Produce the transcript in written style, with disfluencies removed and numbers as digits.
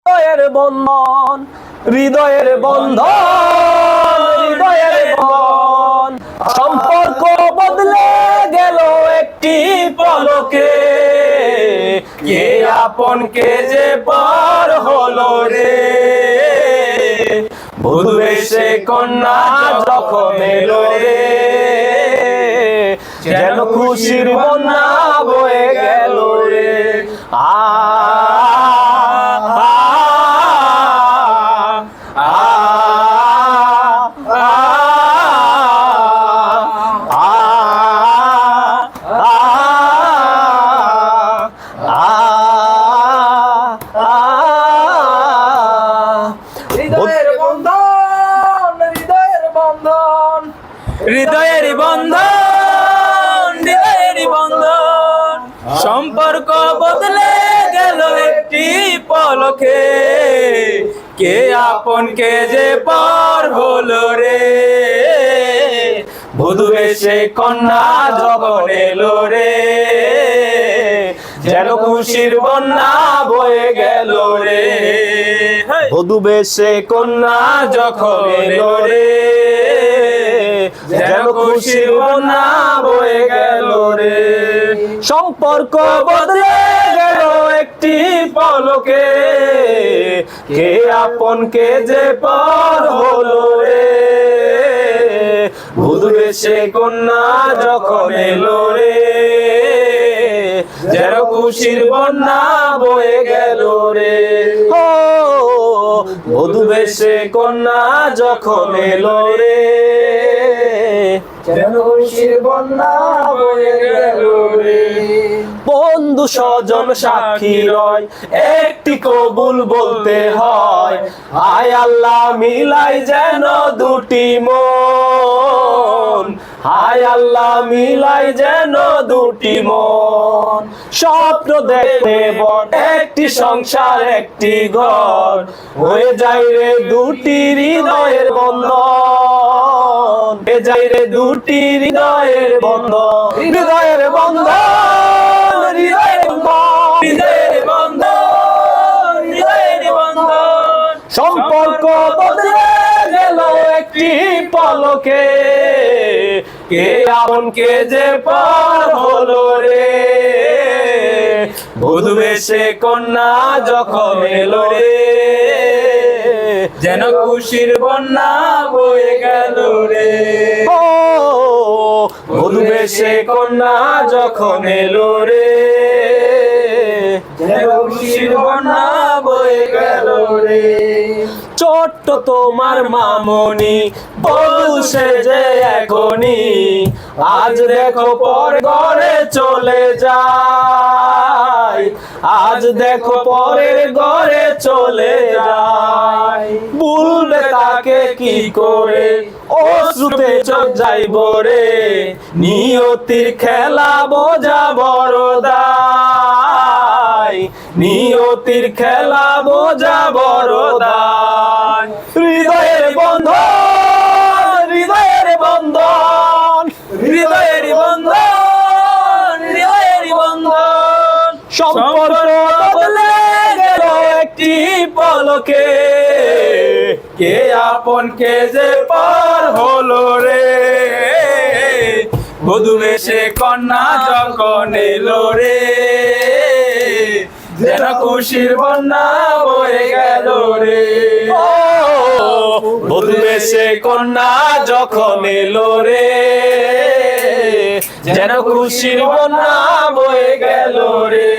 হৃদয়ের বন্ধন, হৃদয়ের বন্ধন, হৃদয়ের বন্ধন, সম্পর্ক বদলে গেল একটি পলকে, কে আপন কে যে পর হলো রে। বধূ এসে কন্যা যখন এলো রে, যেন খুশির বন্যা বয়ে গেল রে। হৃদয়ের বন্ধন, হৃদয়ের বন্ধন, হৃদয়ের বন্ধন, হৃদয়ের বন্ধন, সম্পর্ক বদলে গেল একটি পলকে, কে আপন কে যে পর হলো রে। বধূ এসে কন্যা যখন এলো রে, যেন খুশির বন্যা বয়ে গেল রে। বধূ বেশে কন্যা যখন এলো রে, যেন খুশির বন্যা বয়ে গেল রে। সম্পর্ক বদলে গেল একটি পলকে, কে আপন কে যে পর হলো রে। বধূ বেশে কন্যা যখন এলো রে, যেন খুশির বন্যা বয়ে গেল রে। ও বধূ বেশে কন্যা যখন এলো রে, যেন খুশির বন্যা বয়ে গেল রে। বন্ধু স্বজন সাক্ষী রয়, একটি কবুল বলতে হয়। হায় আল্লাহ মিলাই যেন দুটি মন, হায় আল্লাহ মিলাই যেন দুটি মন। স্বপ্ন দেখে বন একটি সংসার একটি ঘর, হয়ে যায় রে দুটি হৃদয়ের বন্ধন, হয়ে যায় রে দুটি হৃদয়ের বন্ধন। হৃদয়ের বন্ধন, হৃদয়ের বন্ধন, হৃদয়ের বন্ধন, হৃদয়ের বন্ধন, সম্পর্ক বদলে গেল একটি পলকে, কে আপন কে যে পর হলো রে। বধূ এসে কন্যা যখন এলো রে, যেন খুশির বন্যা বয়ে গেল রে। ও বধূ এসে কন্যা যখন এলো রে, যেন খুশির বন্যা বয়ে গেল রে। ছোট্ট তোমার মামনি বধূ সেজে এখনি, আজ দেখো পর ঘরে চলে যায়, আজ দেখো পরের ঘরে চলে যায়। ভুলবে তাকে কি করে, অশ্রুতে চোখ যাইব রে। নিয়তির খেলা বোঝা বড় দায়, নিয়তির খেলা বোঝা বড় দায়। হৃদয়ের বন্ধন, হৃদয়ের বন্ধন, হৃদয়ের বন্ধন, হৃদয়ের বন্ধন, সম্পর্ক বদলে গেল একটি পলকে, কে আপন কে যে পর হলো রে। বধূ এসে কন্যা যখন এলো রে, যেন খুশির বন্যা বয়ে গেল রে। বধূ এসে কন্যা যখন এলো রে, যেন খুশির বন্যা বয়ে গেল রে।